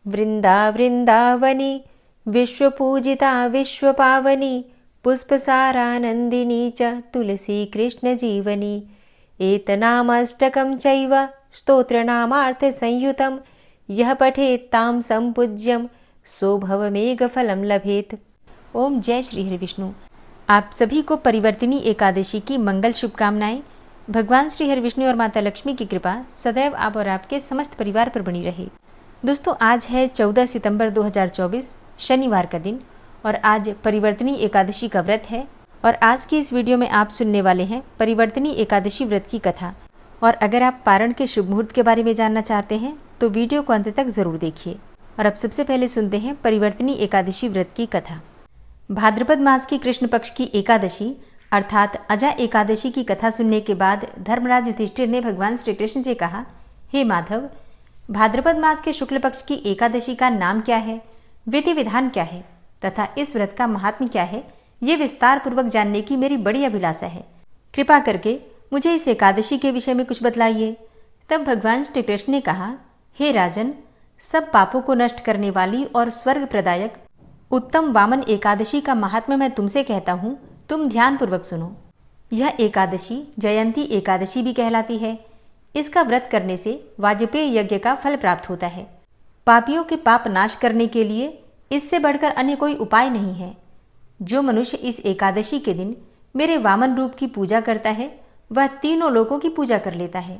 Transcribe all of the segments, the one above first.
वृन्दावनी विश्वपूजिता विश्वपावनी पुष्पसारानन्दिनी च तुलसी कृष्णजीवनी एतनामाष्टकं चैव स्तोत्रनामार्थसंयुतं यह पठेत् तां संपूज्यं सो भवमेघफलं लभेत। ओम जय श्री हरि विष्णु। आप सभी को परिवर्तिनी एकादशी की मंगल शुभकामनाएं। भगवान श्री हरि विष्णु और माता लक्ष्मी की कृपा सदैव आप और आपके समस्त परिवार पर बनी रहे। दोस्तों, आज है 14 सितंबर 2024 शनिवार का दिन और आज परिवर्तिनी एकादशी का व्रत है। और आज की इस वीडियो में आप सुनने वाले हैं परिवर्तिनी एकादशी व्रत की कथा। और अगर आप पारण के शुभ मुहूर्त के बारे में जानना चाहते हैं तो वीडियो को अंत तक जरूर देखिए। और अब सबसे पहले सुनते हैं परिवर्तिनी एकादशी व्रत की कथा। भाद्रपद मास की कृष्ण पक्ष की एकादशी अर्थात अजा एकादशी की कथा सुनने के बाद धर्मराज युधिष्ठिर ने भगवान श्री कृष्ण से कहा, हे माधव, भाद्रपद मास के शुक्ल पक्ष की एकादशी का नाम क्या है, विधि विधान क्या है तथा इस व्रत का महात्म्य क्या है, ये विस्तार पूर्वक जानने की मेरी बड़ी अभिलाषा है। कृपा करके मुझे इस एकादशी के विषय में कुछ बतलाइए। तब भगवान श्री कृष्ण ने कहा, हे राजन, सब पापों को नष्ट करने वाली और स्वर्ग प्रदायक उत्तम वामन एकादशी का महात्म्य मैं तुमसे कहता हूँ, तुम ध्यान पूर्वक सुनो। यह एकादशी जयंती एकादशी भी कहलाती है। इसका व्रत करने से वाजपेय यज्ञ का फल प्राप्त होता है। पापियों के पाप नाश करने के लिए इससे बढ़कर अन्य कोई उपाय नहीं है। जो मनुष्य इस एकादशी के दिन मेरे वामन रूप की पूजा करता है वह तीनों लोकों की पूजा कर लेता है।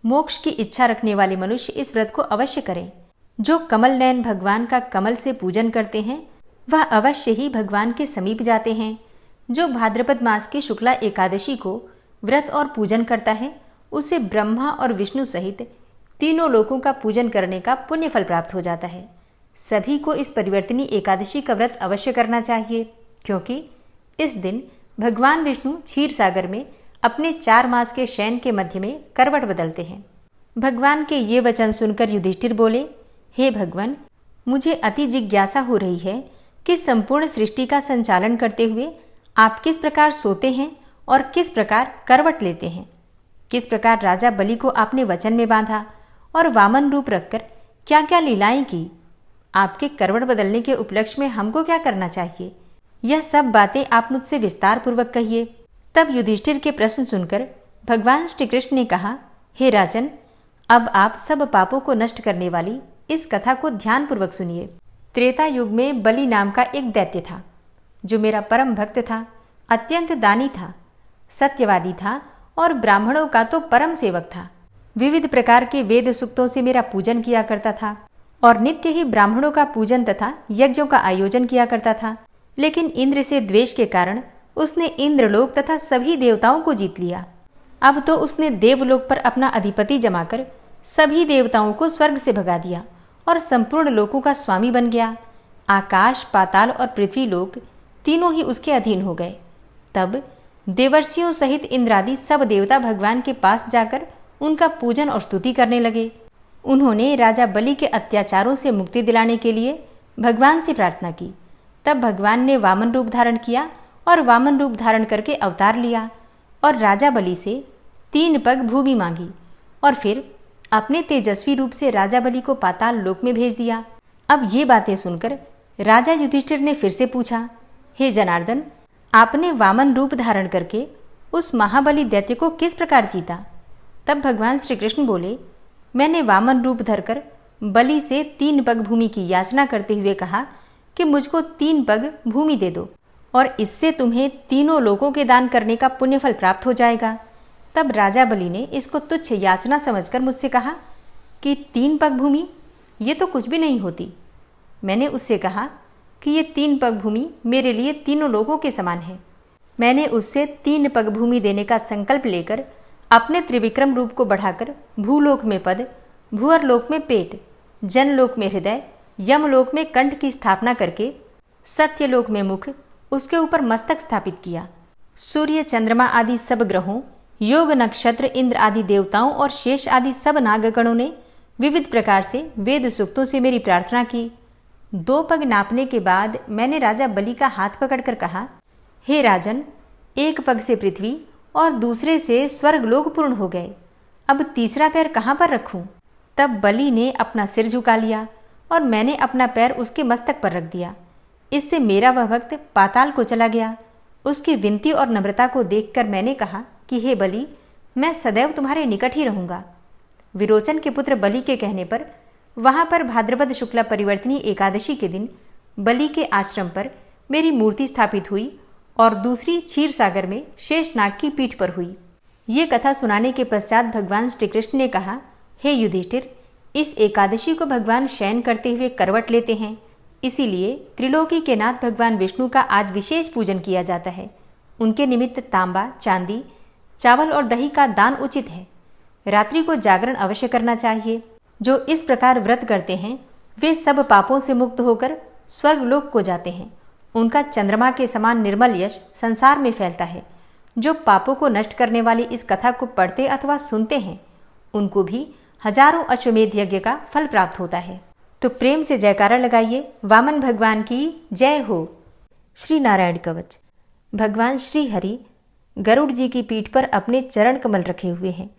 मोक्ष की इच्छा रखने वाले मनुष्य इस व्रत को अवश्य करें। जो कमल नयन भगवान का कमल से पूजन करते हैं वह अवश्य ही भगवान के समीप जाते हैं। जो भाद्रपद मास की शुक्ला एकादशी को व्रत और पूजन करता है उसे ब्रह्मा और विष्णु सहित तीनों लोकों का पूजन करने का पुण्य फल प्राप्त हो जाता है। सभी को इस परिवर्तिनी एकादशी का व्रत अवश्य करना चाहिए, क्योंकि इस दिन भगवान विष्णु क्षीर सागर में अपने 4 मास के शयन के मध्य में करवट बदलते हैं। भगवान के ये वचन सुनकर युधिष्ठिर बोले, हे भगवान, मुझे अति जिज्ञासा हो रही है कि संपूर्ण सृष्टि का संचालन करते हुए आप किस प्रकार सोते हैं और किस प्रकार करवट लेते हैं। किस प्रकार राजा बलि को आपने वचन में बांधा और वामन रूप रखकर क्या क्या लीलाएं की। आपके करवट बदलने के उपलक्ष्य में हमको क्या करना चाहिए, यह सब बातें आप मुझसे विस्तार पूर्वक कहिए। तब युधिष्ठिर के प्रश्न सुनकर भगवान श्री कृष्ण ने कहा, हे राजन, अब आप सब पापों को नष्ट करने वाली इस कथा को ध्यान पूर्वक सुनिए। त्रेता युग में बलि नाम का एक दैत्य था जो मेरा परम भक्त था, अत्यंत दानी था, सत्यवादी था और ब्राह्मणों का तो परम सेवक था। विविध प्रकार के वेद सूक्तों से मेरा पूजन किया करता था और नित्य ही ब्राह्मणों का पूजन तथा यज्ञों का आयोजन किया करता था। लेकिन इंद्र से द्वेष के कारण उसने इंद्रलोक तथा सभी देवताओं को जीत लिया। अब तो उसने देवलोक पर अपना अधिपति जमाकर सभी देवताओं को स्वर्ग से भगा दिया और संपूर्ण लोकों का स्वामी बन गया। आकाश, पाताल और पृथ्वी लोक तीनों ही उसके अधीन हो गए। तब देवर्षियों सहित इंद्रादि सब देवता भगवान के पास जाकर उनका पूजन और स्तुति करने लगे। उन्होंने राजा बलि के अत्याचारों से मुक्ति दिलाने के लिए भगवान से प्रार्थना की। तब भगवान ने वामन रूप धारण किया और वामन रूप धारण करके अवतार लिया और राजा बलि से 3 पग भूमि मांगी और फिर अपने तेजस्वी रूप से राजा बलि को पाताल लोक में भेज दिया। अब ये बातें सुनकर राजा युधिष्ठिर ने फिर से पूछा, हे जनार्दन, आपने वामन रूप धारण करके उस महाबली दैत्य को किस प्रकार जीता। तब भगवान श्री कृष्ण बोले, मैंने वामन रूप धरकर बलि से 3 पग भूमि की याचना करते हुए कहा कि मुझको 3 पग भूमि दे दो और इससे तुम्हें तीनों लोकों के दान करने का पुण्य फल प्राप्त हो जाएगा। तब राजा बलि ने इसको तुच्छ याचना समझकर मुझसे कहा कि 3 पग भूमि ये तो कुछ भी नहीं होती। मैंने उससे कहा कि ये 3 पग भूमि मेरे लिए तीनों लोगों के समान है। मैंने उससे 3 पग भूमि देने का संकल्प लेकर अपने त्रिविक्रम रूप को बढ़ाकर भूलोक में पद, भूअरलोक में पेट, जनलोक में हृदय, यमलोक में कंठ की स्थापना करके सत्यलोक में मुख, उसके ऊपर मस्तक स्थापित किया। सूर्य, चंद्रमा आदि सब ग्रहों, योग, नक्षत्र, इंद्र आदि देवताओं और शेष आदि सब नागगणों ने विविध प्रकार से वेद सूक्तों से मेरी प्रार्थना की। 2 पग नापने के बाद मैंने राजा बलि का हाथ पकड़कर कहा, हे राजन, 1 पग से पृथ्वी और दूसरे से स्वर्गलोक पूर्ण हो गए। अब तीसरा पैर कहाँ पर रखूं? तब बलि ने अपना सिर झुका लिया और मैंने अपना पैर उसके मस्तक पर रख दिया। इससे मेरा वह भक्त पाताल को चला गया। उसकी विनती और नम्रता को देखकर मैंने कहा कि हे बलि, मैं सदैव तुम्हारे निकट ही रहूंगा। विरोचन के पुत्र बलि के कहने पर वहां पर भाद्रपद शुक्ला परिवर्तनी एकादशी के दिन बलि के आश्रम पर मेरी मूर्ति स्थापित हुई और दूसरी क्षीर सागर में शेषनाग की पीठ पर हुई। ये कथा सुनाने के पश्चात भगवान श्री कृष्ण ने कहा, हे युधिष्ठिर, इस एकादशी को भगवान शयन करते हुए करवट लेते हैं, इसीलिए त्रिलोकी के नाथ भगवान विष्णु का आज विशेष पूजन किया जाता है। उनके निमित्त तांबा, चांदी, चावल और दही का दान उचित है। रात्रि को जागरण अवश्य करना चाहिए। जो इस प्रकार व्रत करते हैं वे सब पापों से मुक्त होकर स्वर्गलोक को जाते हैं। उनका चंद्रमा के समान निर्मल यश संसार में फैलता है। जो पापों को नष्ट करने वाली इस कथा को पढ़ते अथवा सुनते हैं उनको भी हजारों अश्वमेध यज्ञ का फल प्राप्त होता है। तो प्रेम से जयकारा लगाइए, वामन भगवान की जय हो। श्री नारायण कवच। भगवान श्री हरि गरुड़ जी की पीठ पर अपने चरण कमल रखे हुए हैं।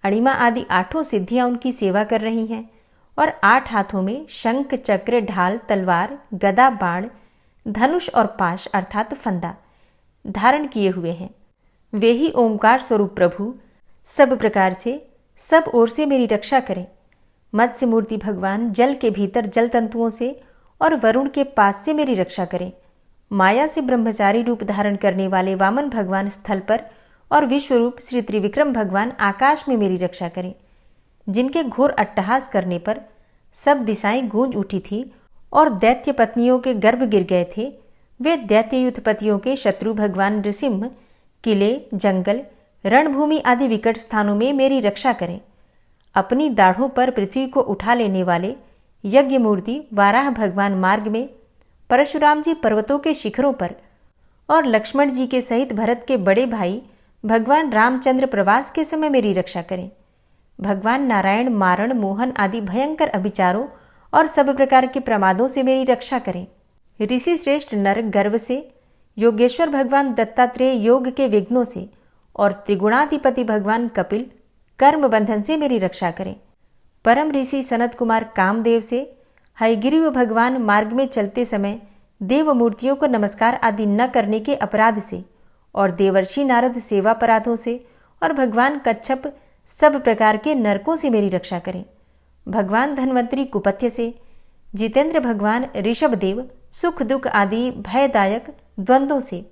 अणिमा आदि 8 सिद्धियां उनकी सेवा कर रही हैं और 8 हाथों में शंख, चक्र, ढाल, तलवार, गदा, बाण, धनुष और पाश अर्थात फंदा धारण किए हुए हैं। वे ही ओंकार स्वरूप प्रभु सब प्रकार से सब ओर से मेरी रक्षा करें। मत्स्य मूर्ति भगवान जल के भीतर जल तंतुओं से और वरुण के पास से मेरी रक्षा करें। माया से ब्रह्मचारी रूप धारण करने वाले वामन भगवान स्थल पर और विश्वरूप श्री त्रिविक्रम भगवान आकाश में मेरी रक्षा करें। जिनके घोर अट्टहास करने पर सब दिशाएं गूंज उठी थी और दैत्य पत्नियों के गर्भ गिर गए थे, वे दैत्ययुत पतियों के शत्रु भगवान नृसिंह किले, जंगल, रणभूमि आदि विकट स्थानों में मेरी रक्षा करें। अपनी दाढ़ों पर पृथ्वी को उठा लेने वाले यज्ञ मूर्ति वाराह भगवान मार्ग में, परशुराम जी पर्वतों के शिखरों पर और लक्ष्मण जी के सहित भरत के बड़े भाई भगवान रामचंद्र प्रवास के समय मेरी रक्षा करें। भगवान नारायण मारण, मोहन आदि भयंकर अभिचारों और सब प्रकार के प्रमादों से मेरी रक्षा करें। ऋषि श्रेष्ठ नर गर्व से, योगेश्वर भगवान दत्तात्रेय योग के विघ्नों से और त्रिगुणाधिपति भगवान कपिल कर्म बंधन से मेरी रक्षा करें। परम ऋषि सनत कुमार कामदेव से, हयग्रीव भगवान मार्ग में चलते समय देव मूर्तियों को नमस्कार आदि न करने के अपराध से और देवर्षि नारद सेवा अपराधों से और भगवान कच्छप सब प्रकार के नरकों से मेरी रक्षा करें। भगवान धन्वंतरी कुपथ्य से, जितेंद्र भगवान ऋषभदेव सुख दुख आदि भयदायक द्वंद्वों से,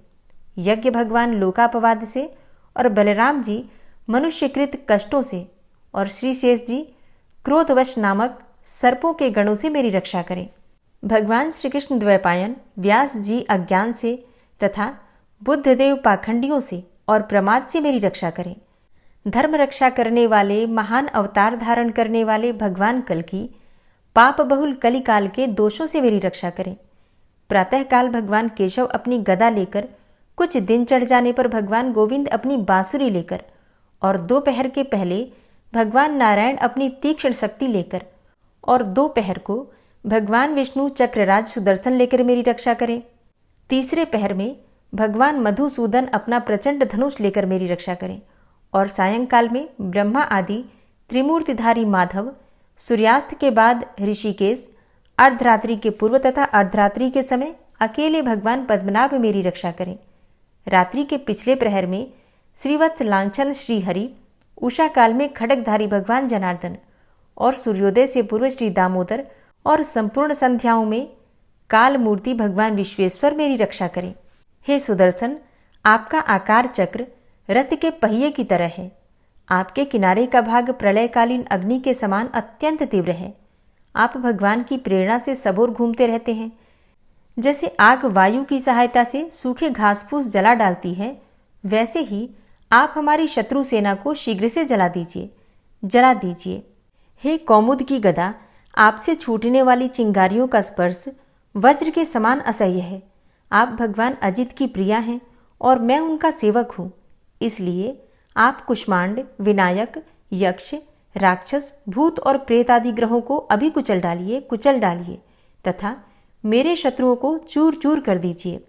यज्ञ भगवान लोकापवाद से और बलराम जी मनुष्यकृत कष्टों से और श्री शेष जी क्रोधवश नामक सर्पों के गणों से मेरी रक्षा करें। भगवान श्री कृष्ण द्वैपायन व्यास जी अज्ञान से तथा बुद्धदेव पाखंडियों से और प्रमाद से मेरी रक्षा करें। धर्म रक्षा करने वाले महान अवतार धारण करने वाले भगवान कल्कि पाप बहुल कलिकाल के दोषों से मेरी रक्षा करें। प्रातःकाल भगवान केशव अपनी गदा लेकर, कुछ दिन चढ़ जाने पर भगवान गोविंद अपनी बांसुरी लेकर और दोपहर के पहले भगवान नारायण अपनी तीक्ष्ण शक्ति लेकर और दोपहर को भगवान विष्णु चक्रराज सुदर्शन लेकर मेरी रक्षा करें। तीसरे पहर में भगवान मधुसूदन अपना प्रचंड धनुष लेकर मेरी रक्षा करें और सायंकाल में ब्रह्मा आदि त्रिमूर्तिधारी माधव, सूर्यास्त के बाद ऋषिकेश, अर्धरात्रि के पूर्व तथा अर्धरात्रि के समय अकेले भगवान पद्मनाभ मेरी रक्षा करें। रात्रि के पिछले प्रहर में श्रीवत्स लांछन श्रीहरि, उषा काल में खड्गधारी भगवान जनार्दन और सूर्योदय से पूर्व श्री दामोदर और संपूर्ण संध्याओं में काल मूर्ति भगवान विश्वेश्वर मेरी रक्षा करें। हे सुदर्शन, आपका आकार चक्र रथ के पहिए की तरह है। आपके किनारे का भाग प्रलयकालीन अग्नि के समान अत्यंत तीव्र है। आप भगवान की प्रेरणा से सबोर घूमते रहते हैं। जैसे आग वायु की सहायता से सूखे घास फूस जला डालती है, वैसे ही आप हमारी शत्रु सेना को शीघ्र से जला दीजिए। हे कौमुद की गदा, आपसे छूटने वाली चिंगारियों का स्पर्श वज्र के समान असह्य है। आप भगवान अजित की प्रिया हैं और मैं उनका सेवक हूँ। इसलिए आप कुष्मांड, विनायक, यक्ष, राक्षस, भूत और प्रेत आदि ग्रहों को अभी कुचल डालिए तथा मेरे शत्रुओं को चूर चूर कर दीजिए।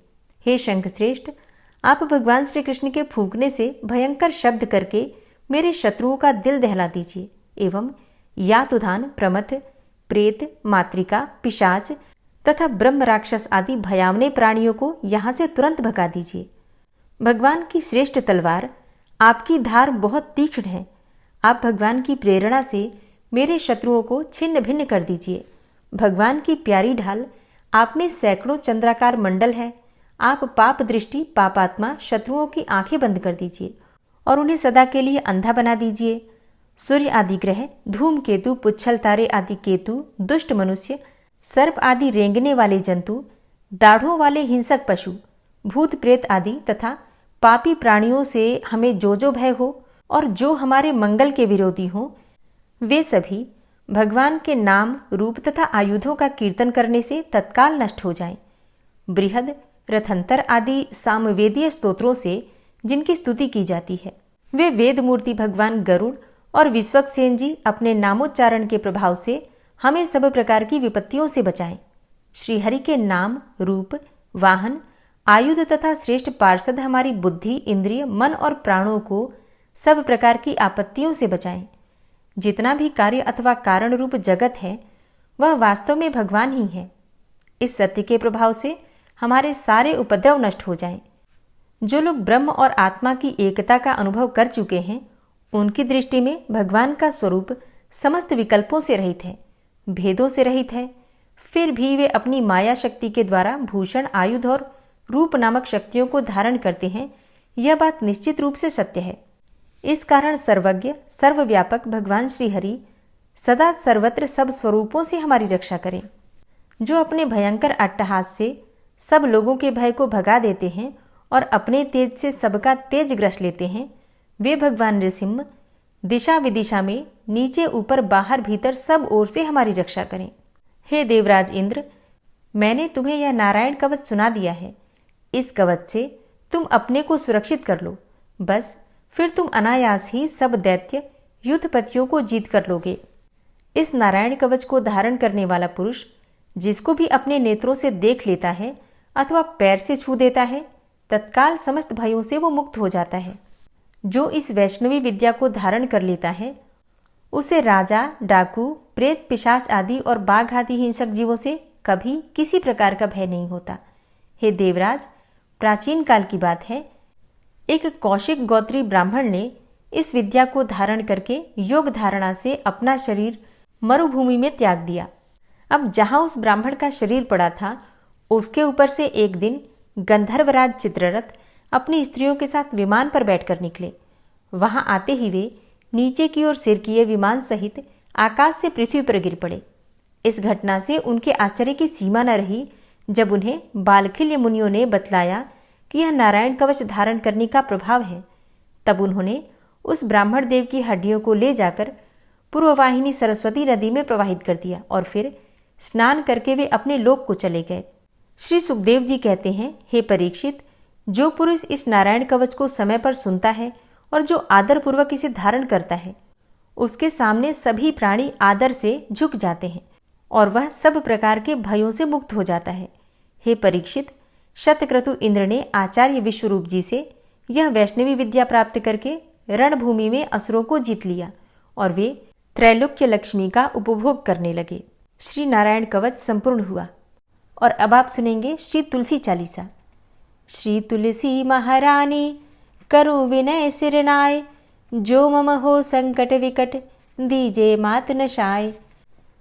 हे शंखश्रेष्ठ, आप भगवान श्री कृष्ण के फूंकने से भयंकर शब्द करके मेरे शत्रुओं का दिल दहला दीजिए एवं यातुधान, प्रमथ, प्रेत, मातृका, पिशाच तथा ब्रह्म राक्षस आदि भयावने प्राणियों को यहाँ से तुरंत भगा दीजिए। भगवान की श्रेष्ठ तलवार, आपकी धार बहुत तीक्ष्ण है। आप भगवान की प्रेरणा से मेरे शत्रुओं को छिन्न भिन्न कर दीजिए। भगवान की प्यारी ढाल, आप में सैकड़ों चंद्राकार मंडल है। आप पाप दृष्टि, पापात्मा शत्रुओं की आंखें बंद कर दीजिए और उन्हें सदा के लिए अंधा बना दीजिए। सूर्य आदि ग्रह, धूमकेतु, पुच्छल तारे आदि केतु, दुष्ट मनुष्य, सर्प आदि रेंगने वाले जंतु, दाढ़ों वाले हिंसक पशु, भूत प्रेत आदि तथा पापी प्राणियों से हमें जो भय हो और जो हमारे मंगल के विरोधी हों, वे सभी भगवान के नाम, रूप तथा आयुधों का कीर्तन करने से तत्काल नष्ट हो जाएं। बृहद, रथंतर आदि सामवेदीय स्तोत्रों से जिनकी स्तुति की जाती है, वे वेद मूर्ति भगवान गरुड़ और विश्वक्सेन जी अपने नामोच्चारण के प्रभाव से हमें सब प्रकार की विपत्तियों से बचाएं। श्रीहरि के नाम, रूप, वाहन, आयुध तथा श्रेष्ठ पार्षद हमारी बुद्धि, इंद्रिय, मन और प्राणों को सब प्रकार की आपत्तियों से बचाएं। जितना भी कार्य अथवा कारण रूप जगत है, वह वास्तव में भगवान ही है। इस सत्य के प्रभाव से हमारे सारे उपद्रव नष्ट हो जाएं। जो लोग ब्रह्म और आत्मा की एकता का अनुभव कर चुके हैं, उनकी दृष्टि में भगवान का स्वरूप समस्त विकल्पों से रहित है, भेदों से रहित है। फिर भी वे अपनी माया शक्ति के द्वारा भूषण, आयुध और रूप नामक शक्तियों को धारण करते हैं। यह बात निश्चित रूप से सत्य है। इस कारण सर्वज्ञ, सर्वव्यापक भगवान श्रीहरि सदा सर्वत्र सब स्वरूपों से हमारी रक्षा करें। जो अपने भयंकर अट्टहास से सब लोगों के भय को भगा देते हैं और अपने तेज से सबका तेज ग्रस लेते हैं, वे भगवान नृसिंह दिशा विदिशा में, नीचे ऊपर, बाहर भीतर सब ओर से हमारी रक्षा करें। हे देवराज इंद्र, मैंने तुम्हें यह नारायण कवच सुना दिया है। इस कवच से तुम अपने को सुरक्षित कर लो। बस फिर तुम अनायास ही सब दैत्य युद्धपतियों को जीत कर लोगे। इस नारायण कवच को धारण करने वाला पुरुष जिसको भी अपने नेत्रों से देख लेता है अथवा पैर से छू देता है, तत्काल समस्त भयों से वो मुक्त हो जाता है। जो इस वैष्णवी विद्या को धारण कर लेता है, उसे राजा, डाकू, प्रेत, पिशाच आदि और बाघ आदि हिंसक जीवों से कभी किसी प्रकार का भय नहीं होता। हे देवराज, प्राचीन काल की बात है, एक कौशिक गोत्री ब्राह्मण ने इस विद्या को धारण करके योग धारणा से अपना शरीर मरुभूमि में त्याग दिया। अब जहां उस ब्राह्मण का शरीर पड़ा था, उसके ऊपर से एक दिन गंधर्वराज चित्ररथ अपनी स्त्रियों के साथ विमान पर बैठकर निकले। वहां आते ही वे नीचे की ओर सिर किए विमान सहित आकाश से पृथ्वी पर गिर पड़े। इस घटना से उनके आश्चर्य की सीमा न रही। जब उन्हें बालखिल्य मुनियों ने बतलाया कि यह नारायण कवच धारण करने का प्रभाव है, तब उन्होंने उस ब्राह्मण देव की हड्डियों को ले जाकर पूर्ववाहिनी सरस्वती नदी में प्रवाहित कर दिया और फिर स्नान करके वे अपने लोक को चले गए। श्री सुखदेव जी कहते हैं, हे परीक्षित, जो पुरुष इस नारायण कवच को समय पर सुनता है और जो आदरपूर्वक इसे धारण करता है, उसके सामने सभी प्राणी आदर से झुक जाते हैं और वह सब प्रकार के भयों से मुक्त हो जाता है। हे परीक्षित, शतक्रतु इंद्र ने आचार्य विश्वरूप जी से यह वैष्णवी विद्या प्राप्त करके रणभूमि में असुरों को जीत लिया और वे त्रैलोक्य लक्ष्मी का उपभोग करने लगे। श्री नारायण कवच संपूर्ण हुआ। और अब आप सुनेंगे श्री तुलसी चालीसा। श्री तुलसी महारानी करु विनय सिरनाय, जो मम हो संकट विकट दीजे मात नशाय।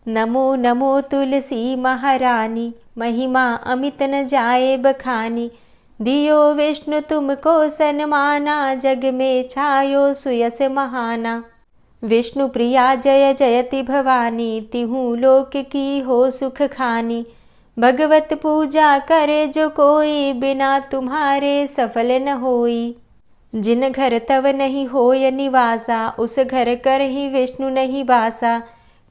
नमो नमो तुलसी महारानी, महिमा अमित न जाए बखानी। दियो विष्णु तुमको सन्माना, जग में छायो सुयस महाना। विष्णु प्रिया जय जयति भवानी, तिहु लोक की हो सुख खानी। भगवत पूजा करे जो कोई, बिना तुम्हारे सफल न होई। जिन घर तव नहीं होय निवासा, उस घर कर ही विष्णु नहीं बासा।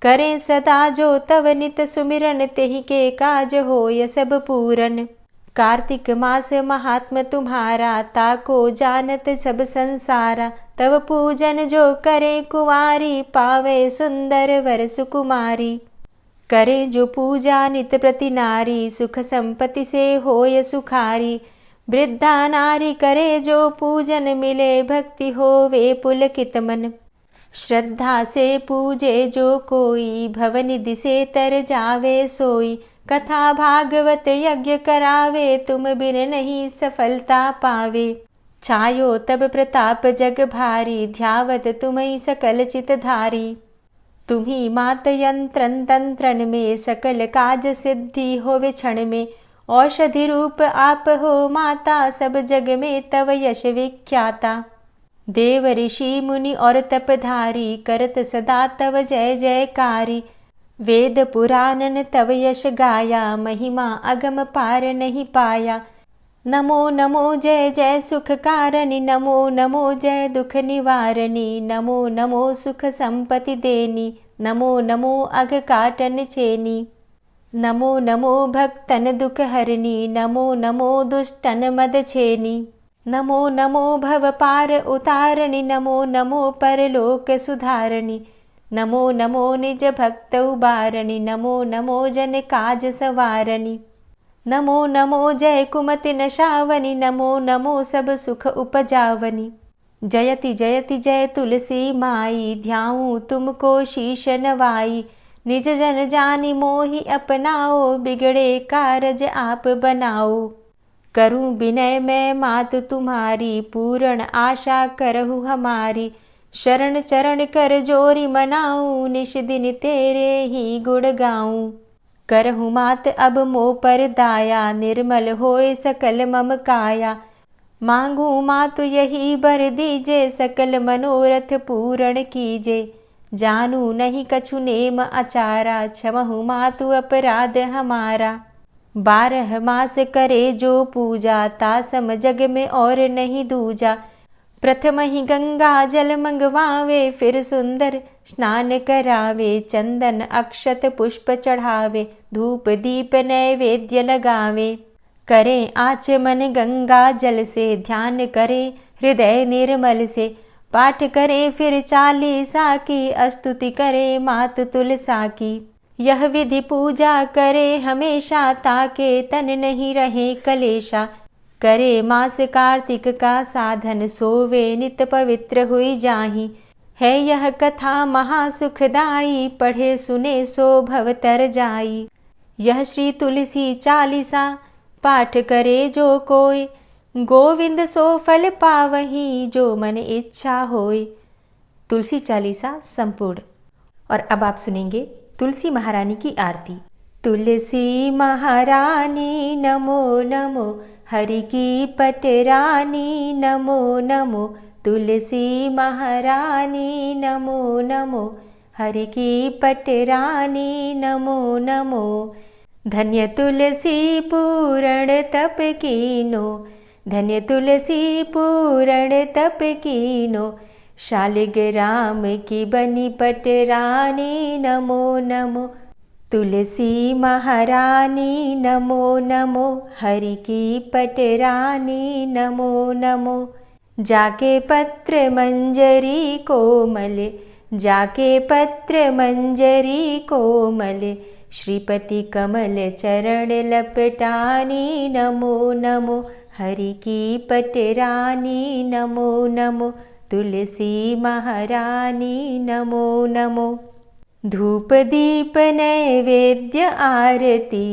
करें सदा जो तव नित सुमिरन, तेहि के काज होय सब पूरन। कार्तिक मास महात्म तुम्हारा, ताको जानत सब संसारा। तव पूजन जो करे कुंवारी, पावे सुंदर वर सुकुमारी। करे जो पूजा नित प्रति नारी, सुख संपत्ति से होय सुखारी। वृद्धा नारी करे जो पूजन, मिले भक्ति होवे पुलकित मन। श्रद्धा से पूजे जो कोई, भवनिधि से तर जावे सोई। कथा भागवत यज्ञ करावे, तुम बिन नहीं सफलता पावे। छायो तब प्रताप जग भारी, ध्यावत तुम्हि सकल चित धारी। तुम्ही मात यंत्रन तंत्रन में, सकल काज सिद्धि होवे क्षण में। औषधि रूप आप हो माता, सब जग में तव यश विख्याता। देव ऋषि मुनि और तपधारी, करत सदा तव जय जयकारी। वेद पुराणन तव यश गाया, महिमा अगम पार नहीं पाया। नमो नमो जय जय सुख कारणी, नमो नमो जय दुख निवारणी। नमो नमो सुख संपत्ति देनी, नमो नमो अघ काटन चेनी। नमो नमो भक्तन दुख हरणी, नमो नमो दुष्टन मद छेनी। नमो नमो भव पार उतारणी, नमो नमो परलोक सुधारणी। नमो नमो निज भक्त उबारणी, नमो नमो जन काज सवारणी। नमो नमो जय कुमति नशावनी, नमो नमो सब सुख उपजावनी। जयति जयति जय तुलसी माई, ध्याऊं तुमको शीश नवाई। निज जन जानि मोहि अपनाओ, बिगड़े कारज आप बनाओ। करूं विनय मैं मात तुम्हारी, पूर्ण आशा करहु हमारी। शरण चरण कर जोरी मनाऊं, निश दिन तेरे ही गुण गाऊं। करहु मात अब मोह पर दाया, निर्मल होए सकल मम काया। मांगू मातु यही बर दीजे, सकल मनोरथ पूर्ण कीजे। जानू नहीं कछु नेम आचारा, क्षमहु मातु अपराध हमारा। 12 मास करे जो पूजा, तासम जग में और नहीं दूजा। प्रथम ही गंगा जल मंगवावे, फिर सुंदर स्नान करावे। चंदन अक्षत पुष्प चढ़ावे, धूप दीप नैवेद्य लगावे। करे आचमन गंगा जल से, ध्यान करे हृदय निर्मल से। पाठ करे फिर चालीसा की, स्तुति करे मात तुलसा की। यह विधि पूजा करे हमेशा, ताके तन नहीं रहे कलेशा। करे मास कार्तिक का साधन, सोवे नित पवित्र हुई जाहि। है यह कथा महासुखदाई, पढ़े सुने सो भव तर जाई। यह श्री तुलसी चालीसा, पाठ करे जो कोय। गोविंद सो फल पावही, जो मन इच्छा होय। तुलसी चालीसा संपूर्ण। और अब आप सुनेंगे तुलसी महारानी की आरती। तुलसी महारानी नमो नमो, हरि की पटरानी नमो नमो। तुलसी महारानी नमो नमो, हरि की पटरानी नमो नमो। धन्य तुलसी पूर्ण तप कीनो, धन्य तुलसी पूर्ण तप कीनो। शालिग्राम की बनी पटरानी नमो नमो। तुलसी महारानी नमो नमो, हरि की पटरानी नमो नमो। जाके पत्र मंजरी कोमल, जाके पत्र मंजरी कोमल। श्रीपति कमल चरण लपटानी नमो नमो, हरि की पटरानी नमो नमो। तुलसी महारानी नमो नमो। धूप दीप नैवेद्य आरती,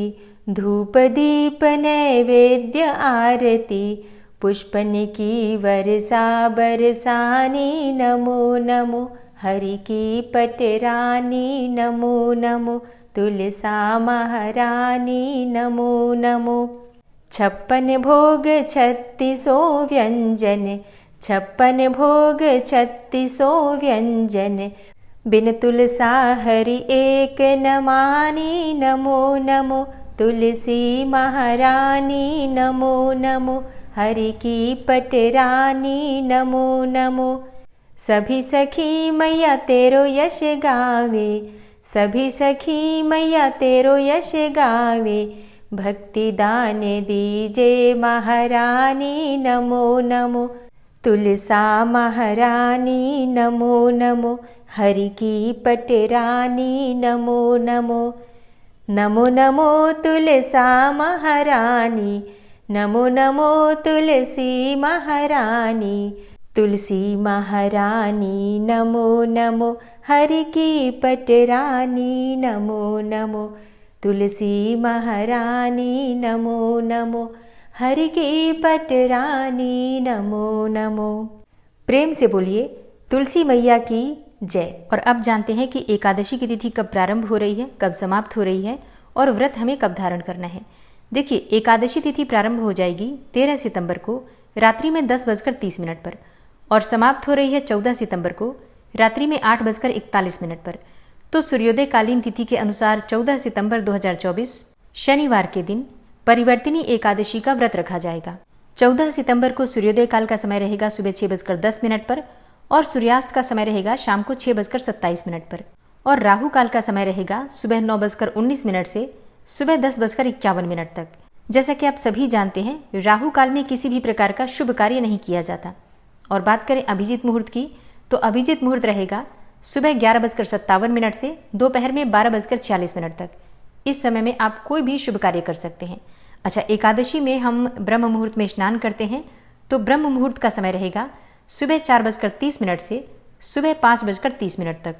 धूप दीप नैवेद्य आरती। पुष्पन की वर्षा बरसानी नमो नमो, हरि की पटरानी नमो नमो। तुलसा महारानी नमो नमो। 56 भोग 36 व्यंजन, 56 भोग 36 व्यंजन। बिन तुलसा हरि एक न मानी नमो नमो। तुलसी महारानी नमो नमो, हरि की पटरानी नमो नमो। सभी सखी मैया तेरो यश गावे, सभी सखी मैया तेरो यश गावे। भक्ति दान दीजे महारानी नमो नमो। तुलसा महारानी नमो नमो, हरि की पटरानी नमो नमो। नमो नमो तुलसा महारानी, नमो नमो तुलसी महारानी। तुलसी महारानी नमो नमो, हरि की पटरानी नमो नमो। तुलसी महारानी नमो नमो, हरि की पटरानी नमो नमो। प्रेम से बोलिए तुलसी मैया की जय। और अब जानते हैं कि एकादशी की तिथि कब प्रारंभ हो रही है, कब समाप्त हो रही है और व्रत हमें कब धारण करना है। देखिए, एकादशी तिथि प्रारंभ हो जाएगी 13 सितंबर को रात्रि में 10:30 पर और समाप्त हो रही है 14 सितंबर को रात्रि में 8:41 पर। तो सूर्योदय कालीन तिथि के अनुसार 14 सितंबर 2024 शनिवार के दिन परिवर्तिनी एकादशी का व्रत रखा जाएगा। 14 सितंबर को सूर्योदय काल का समय रहेगा सुबह 6:10 पर और सूर्यास्त का समय रहेगा शाम को 6:27 पर और राहु काल का समय रहेगा सुबह 9:19 से सुबह 10:51 तक। जैसा कि आप सभी जानते हैं, राहु काल में किसी भी प्रकार का शुभ कार्य नहीं किया जाता। और बात करें अभिजीत मुहूर्त की, तो अभिजीत मुहूर्त रहेगा सुबह 11:57 से दोपहर में 12:46 तक। इस समय में आप कोई भी शुभ कार्य कर सकते हैं। अच्छा, एकादशी में हम ब्रह्म मुहूर्त में स्नान करते हैं, तो ब्रह्म मुहूर्त का समय रहेगा सुबह 4:30 से सुबह 5:30 तक।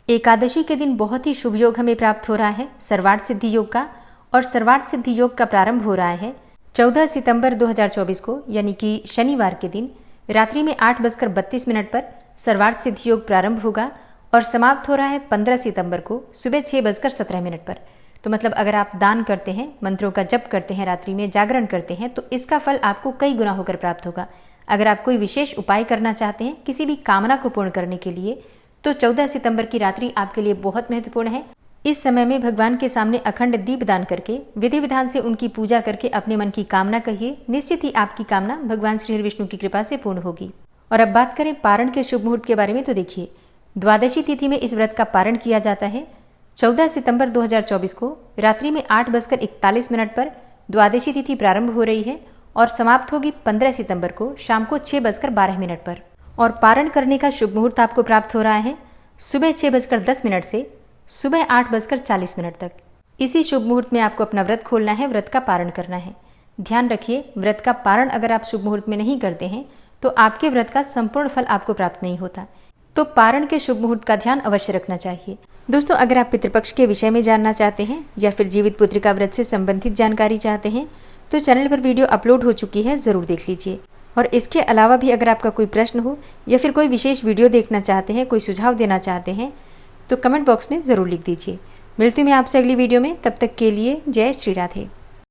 एकादशी के दिन बहुत ही शुभ योग हमें प्राप्त हो रहा है, सर्वार्थ सिद्धि योग का। और सर्वार्थ सिद्धि योग का प्रारंभ हो रहा है 14 सितंबर 2024 को, यानी कि शनिवार के दिन रात्रि में 8:32 पर सर्वार्थ सिद्धि योग प्रारंभ होगा और समाप्त हो रहा है 15 सितंबर को सुबह 6:17 पर। तो मतलब अगर आप दान करते हैं, मंत्रों का जप करते हैं, रात्रि में जागरण करते हैं, तो इसका फल आपको कई गुना होकर प्राप्त होगा। अगर आप कोई विशेष उपाय करना चाहते हैं किसी भी कामना को पूर्ण करने के लिए, तो 14 सितंबर की रात्रि आपके लिए बहुत महत्वपूर्ण है। इस समय में भगवान के सामने अखंड दीप दान करके विधि विधान से उनकी पूजा करके अपने मन की कामना कहिए, निश्चित ही आपकी कामना भगवान श्री हरि विष्णु की कृपा से पूर्ण होगी। और अब बात करें पारण के शुभ मुहूर्त के बारे में, तो देखिए, द्वादशी तिथि में इस व्रत का पारण किया जाता है। 14 सितंबर 2024 को रात्रि में 8:41 पर द्वादशी तिथि प्रारंभ हो रही है और समाप्त होगी 15 सितंबर को शाम को 6:12 पर। और पारण करने का शुभ मुहूर्त आपको प्राप्त हो रहा है सुबह 6:10 से सुबह 8:40 तक। इसी शुभ मुहूर्त में आपको अपना व्रत खोलना है, व्रत का पारण करना है। ध्यान रखिए, व्रत का पारण अगर आप शुभ मुहूर्त में नहीं करते हैं तो आपके व्रत का संपूर्ण फल आपको प्राप्त नहीं होता। तो पारण के शुभ मुहूर्त का ध्यान अवश्य रखना चाहिए। दोस्तों, अगर आप पितृपक्ष के विषय में जानना चाहते हैं या फिर जीवित पुत्रिका व्रत से संबंधित जानकारी चाहते हैं तो चैनल पर वीडियो अपलोड हो चुकी है, जरूर देख लीजिए। और इसके अलावा भी अगर आपका कोई प्रश्न हो या फिर कोई विशेष वीडियो देखना चाहते हैं, कोई सुझाव देना चाहते हैं, तो कमेंट बॉक्स में ज़रूर लिख दीजिए। मिलती हूँ मैं आपसे अगली वीडियो में, तब तक के लिए जय श्री राधे।